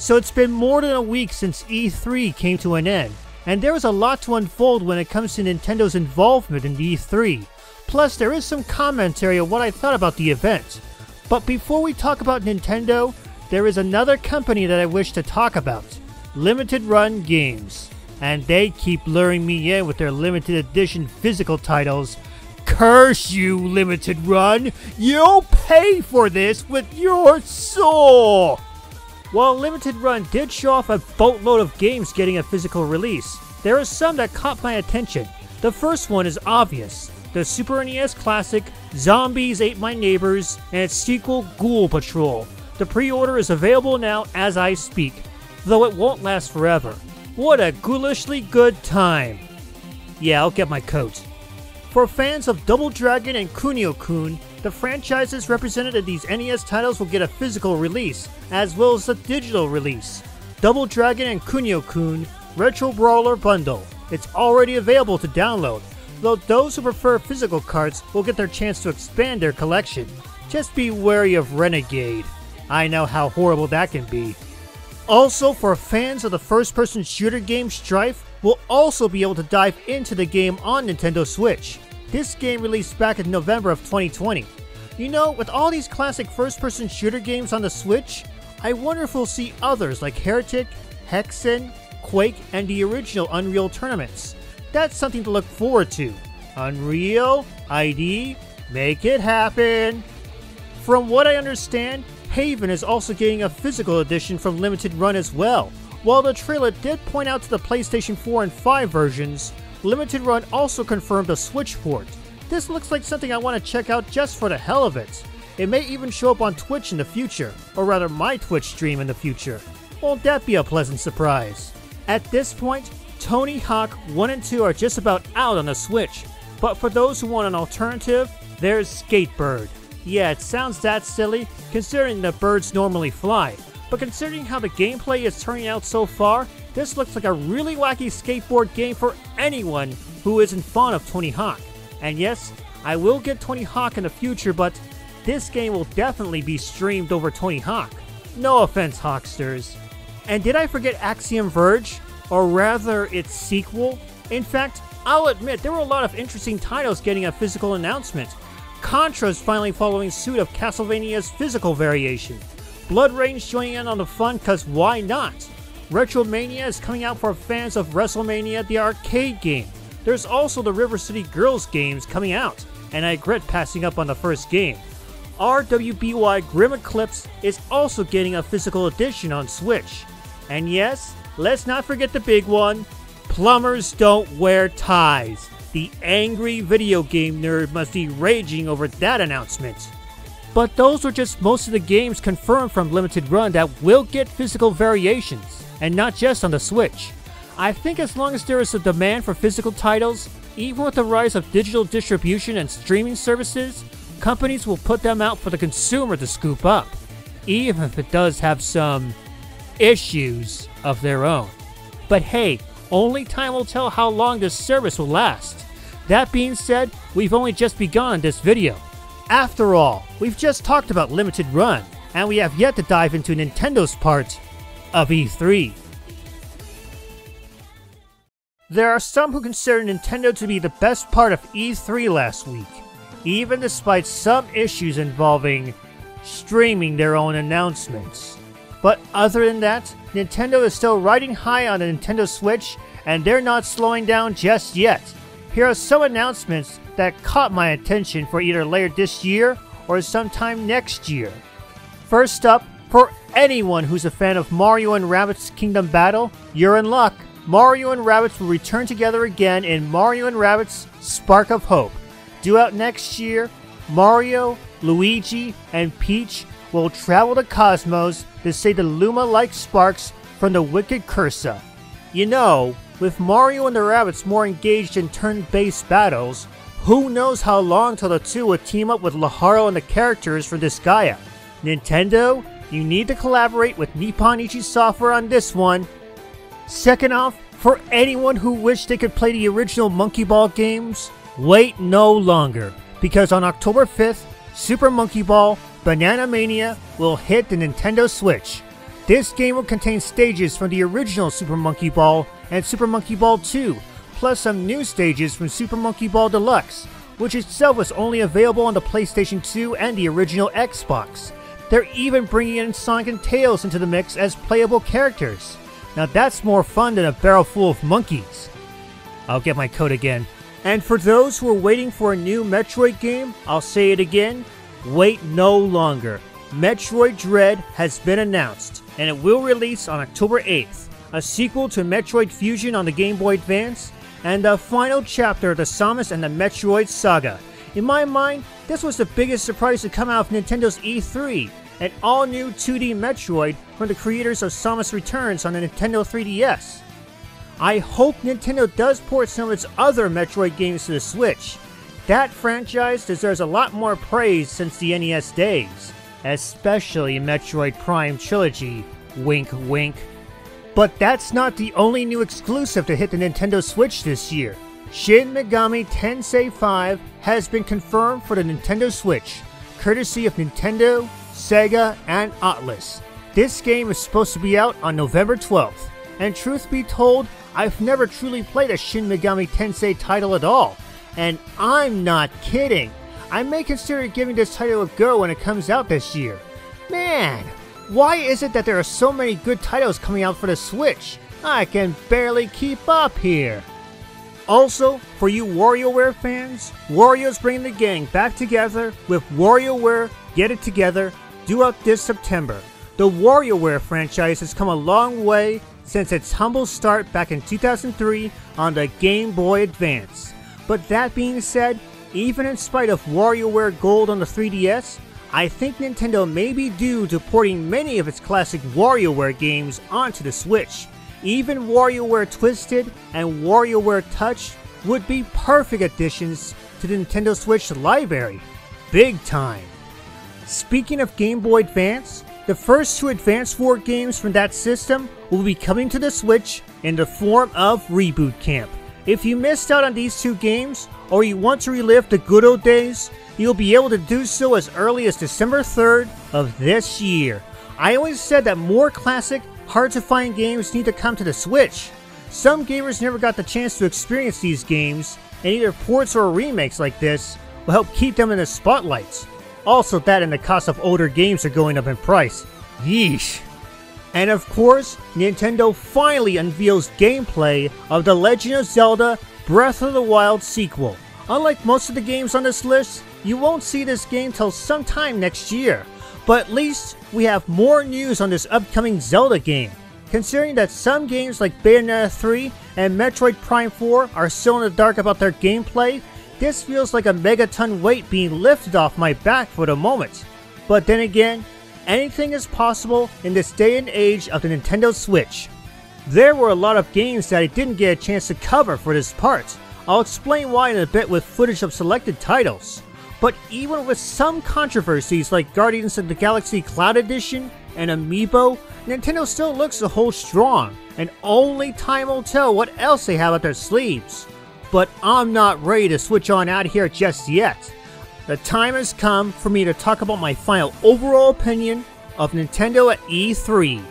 So it's been more than a week since E3 came to an end, and there is a lot to unfold when it comes to Nintendo's involvement in E3. Plus, there is some commentary on what I thought about the event. But before we talk about Nintendo, there is another company that I wish to talk about. Limited Run Games. And they keep luring me in with their limited edition physical titles. Curse you, Limited Run! You'll pay for this with your soul! While Limited Run did show off a boatload of games getting a physical release, there are some that caught my attention. The first one is obvious. The Super NES classic Zombies Ate My Neighbors and its sequel Ghoul Patrol. The pre-order is available now as I speak, though it won't last forever. What a ghoulishly good time! Yeah, I'll get my coat. For fans of Double Dragon and Kunio-Kun, the franchises represented in these NES titles will get a physical release, as well as a digital release. Double Dragon and Kunio-Kun Retro Brawler Bundle. It's already available to download, though those who prefer physical cards will get their chance to expand their collection. Just be wary of Renegade. I know how horrible that can be. Also, for fans of the first-person shooter game Strife, will also be able to dive into the game on Nintendo Switch. This game released back in November of 2020. You know, with all these classic first-person shooter games on the Switch, I wonder if we'll see others like Heretic, Hexen, Quake, and the original Unreal tournaments. That's something to look forward to. Unreal, ID, make it happen! From what I understand, Haven is also getting a physical edition from Limited Run as well. While the trailer did point out to the PlayStation 4 and 5 versions, Limited Run also confirmed a Switch port. This looks like something I want to check out just for the hell of it. It may even show up on Twitch in the future, or rather my Twitch stream in the future. Won't that be a pleasant surprise? At this point, Tony Hawk 1 and 2 are just about out on the Switch, but for those who want an alternative, there's Skatebird. Yeah, it sounds that silly, considering that birds normally fly, but considering how the gameplay is turning out so far, this looks like a really wacky skateboard game for anyone who isn't fond of Tony Hawk. And yes, I will get Tony Hawk in the future, but this game will definitely be streamed over Tony Hawk. No offense, Hawksters. And did I forget Axiom Verge? Or rather, its sequel? In fact, I'll admit there were a lot of interesting titles getting a physical announcement. Contra's finally following suit of Castlevania's physical variation. Blood Rain's joining in on the fun cause why not? Retromania is coming out for fans of WrestleMania the arcade game. There's also the River City Girls games coming out, and I regret passing up on the first game. RWBY Grim Eclipse is also getting a physical edition on Switch. And yes, let's not forget the big one, Plumbers Don't Wear Ties. The angry video game nerd must be raging over that announcement. But those were just most of the games confirmed from Limited Run that will get physical variations, and not just on the Switch. I think as long as there is a demand for physical titles, even with the rise of digital distribution and streaming services, companies will put them out for the consumer to scoop up, even if it does have some issues of their own. But hey, only time will tell how long this service will last. That being said, we've only just begun this video. After all, we've just talked about Limited Run, and we have yet to dive into Nintendo's part of E3. There are some who consider Nintendo to be the best part of E3 last week, even despite some issues involving streaming their own announcements. But other than that, Nintendo is still riding high on the Nintendo Switch, and they're not slowing down just yet. Here are some announcements that caught my attention for either later this year or sometime next year. First up, for anyone who's a fan of Mario & Rabbids Kingdom Battle, you're in luck. Mario & Rabbids will return together again in Mario & Rabbids Spark of Hope. Due out next year, Mario, Luigi, and Peach will travel to Cosmos to save the Luma-like sparks from the wicked Cursa. You know, with Mario and the Rabbids more engaged in turn-based battles, who knows how long till the two would team up with Laharl and the characters for Disgaea. Nintendo, you need to collaborate with Nippon Ichi Software on this one. Second off, for anyone who wished they could play the original Monkey Ball games, wait no longer, because on October 5th, Super Monkey Ball Banana Mania will hit the Nintendo Switch. This game will contain stages from the original Super Monkey Ball and Super Monkey Ball 2, plus some new stages from Super Monkey Ball Deluxe, which itself was only available on the PlayStation 2 and the original Xbox. They're even bringing in Sonic and Tails into the mix as playable characters. Now that's more fun than a barrel full of monkeys. I'll get my code again. And for those who are waiting for a new Metroid game, I'll say it again, wait no longer. Metroid Dread has been announced, and it will release on October 8th, a sequel to Metroid Fusion on the Game Boy Advance, and the final chapter of the Samus and the Metroid saga. In my mind, this was the biggest surprise to come out of Nintendo's E3, an all-new 2D Metroid from the creators of Samus Returns on the Nintendo 3DS. I hope Nintendo does port some of its other Metroid games to the Switch. That franchise deserves a lot more praise since the NES days, especially Metroid Prime Trilogy, wink wink. But that's not the only new exclusive to hit the Nintendo Switch this year. Shin Megami Tensei 5 has been confirmed for the Nintendo Switch, courtesy of Nintendo, Sega, and Atlus. This game is supposed to be out on November 12th, and truth be told, I've never truly played a Shin Megami Tensei title at all, and I'm not kidding. I may consider giving this title a go when it comes out this year. Man, why is it that there are so many good titles coming out for the Switch? I can barely keep up here. Also, for you WarioWare fans, Wario's bringing the gang back together with WarioWare Get It Together due out this September. The WarioWare franchise has come a long way since its humble start back in 2003 on the Game Boy Advance. But that being said, even in spite of WarioWare Gold on the 3DS, I think Nintendo may be due to porting many of its classic WarioWare games onto the Switch. Even WarioWare Twisted and WarioWare Touch would be perfect additions to the Nintendo Switch library. Big time! Speaking of Game Boy Advance, the first two Advance War games from that system will be coming to the Switch in the form of Reboot Camp. If you missed out on these two games, or you want to relive the good old days, you'll be able to do so as early as December 3rd of this year. I always said that more classic, hard-to-find games need to come to the Switch. Some gamers never got the chance to experience these games, and either ports or remakes like this will help keep them in the spotlights. Also, that and the cost of older games are going up in price. Yeesh. And of course, Nintendo finally unveils gameplay of The Legend of Zelda Breath of the Wild sequel. Unlike most of the games on this list, you won't see this game till sometime next year. But at least we have more news on this upcoming Zelda game. Considering that some games like Bayonetta 3 and Metroid Prime 4 are still in the dark about their gameplay, this feels like a megaton weight being lifted off my back for the moment. But then again, anything is possible in this day and age of the Nintendo Switch. There were a lot of games that I didn't get a chance to cover for this part. I'll explain why in a bit with footage of selected titles. But even with some controversies like Guardians of the Galaxy Cloud Edition and Amiibo, Nintendo still looks to hold strong, and only time will tell what else they have up their sleeves. But I'm not ready to switch on out of here just yet. The time has come for me to talk about my final overall opinion of Nintendo at E3.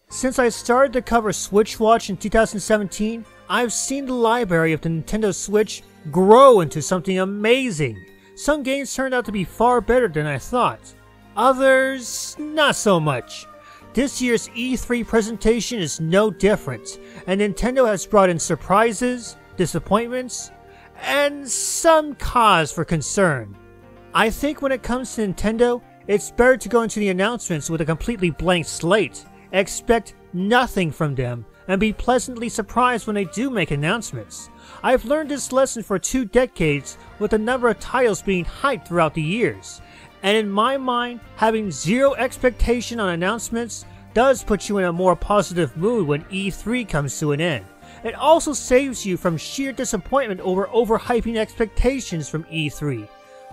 Since I started to cover Switch Watch in 2017, I've seen the library of the Nintendo Switch grow into something amazing. Some games turned out to be far better than I thought. Others, not so much. This year's E3 presentation is no different, and Nintendo has brought in surprises, disappointments, and some cause for concern. I think when it comes to Nintendo, it's better to go into the announcements with a completely blank slate, expect nothing from them, and be pleasantly surprised when they do make announcements. I've learned this lesson for 2 decades with a number of titles being hyped throughout the years. And in my mind, having zero expectation on announcements does put you in a more positive mood when E3 comes to an end. It also saves you from sheer disappointment over overhyping expectations from E3.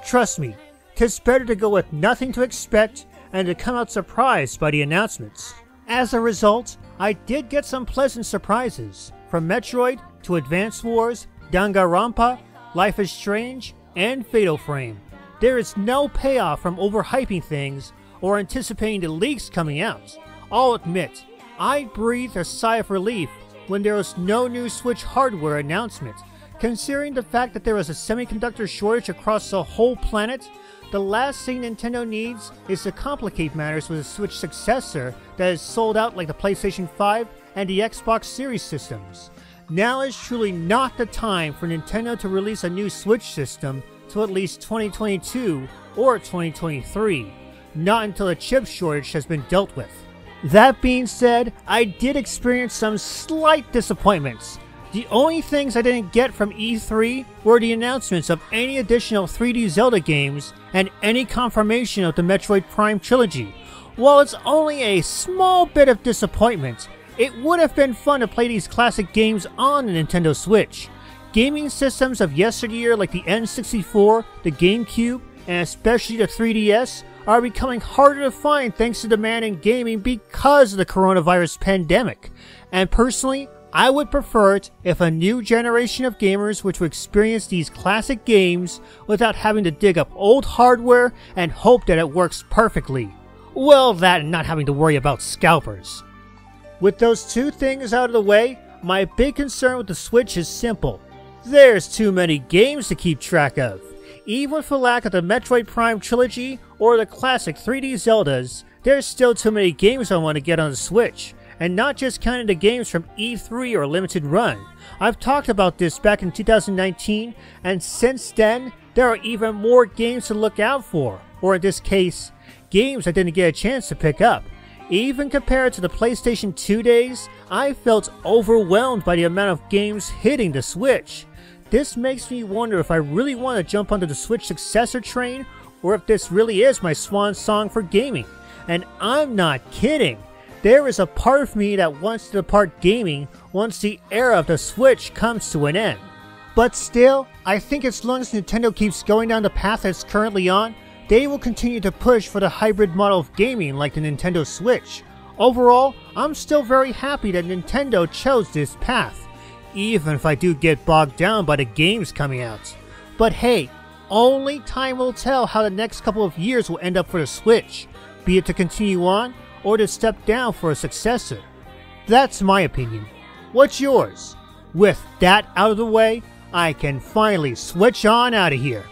Trust me, 'tis better to go with nothing to expect and to come out surprised by the announcements. As a result, I did get some pleasant surprises, from Metroid to Advance Wars, Danganronpa, Life is Strange, and Fatal Frame. There is no payoff from overhyping things or anticipating the leaks coming out. I'll admit, I breathed a sigh of relief when there was no new Switch hardware announcement. Considering the fact that there was a semiconductor shortage across the whole planet, the last thing Nintendo needs is to complicate matters with a Switch successor that is sold out like the PlayStation 5 and the Xbox Series systems. Now is truly not the time for Nintendo to release a new Switch system till at least 2022 or 2023, not until the chip shortage has been dealt with. That being said, I did experience some slight disappointments. The only things I didn't get from E3 were the announcements of any additional 3D Zelda games and any confirmation of the Metroid Prime trilogy. While it's only a small bit of disappointment, it would have been fun to play these classic games on the Nintendo Switch. Gaming systems of yesteryear like the N64, the GameCube, and especially the 3DS are becoming harder to find thanks to demand in gaming because of the coronavirus pandemic. And personally, I would prefer it if a new generation of gamers were to experience these classic games without having to dig up old hardware and hope that it works perfectly. Well, that and not having to worry about scalpers. With those two things out of the way, my big concern with the Switch is simple. There's too many games to keep track of. Even with the lack of the Metroid Prime trilogy or the classic 3D Zeldas, there's still too many games I want to get on the Switch. And not just counting the games from E3 or Limited Run. I've talked about this back in 2019, and since then, there are even more games to look out for, or in this case, games I didn't get a chance to pick up. Even compared to the PlayStation 2 days, I felt overwhelmed by the amount of games hitting the Switch. This makes me wonder if I really want to jump onto the Switch successor train, or if this really is my swan song for gaming. And I'm not kidding. There is a part of me that wants to depart gaming once the era of the Switch comes to an end. But still, I think as long as Nintendo keeps going down the path it's currently on, they will continue to push for the hybrid model of gaming like the Nintendo Switch. Overall, I'm still very happy that Nintendo chose this path, even if I do get bogged down by the games coming out. But hey, only time will tell how the next couple of years will end up for the Switch, be it to continue on or to step down for a successor. That's my opinion. What's yours? With that out of the way, I can finally switch on out of here.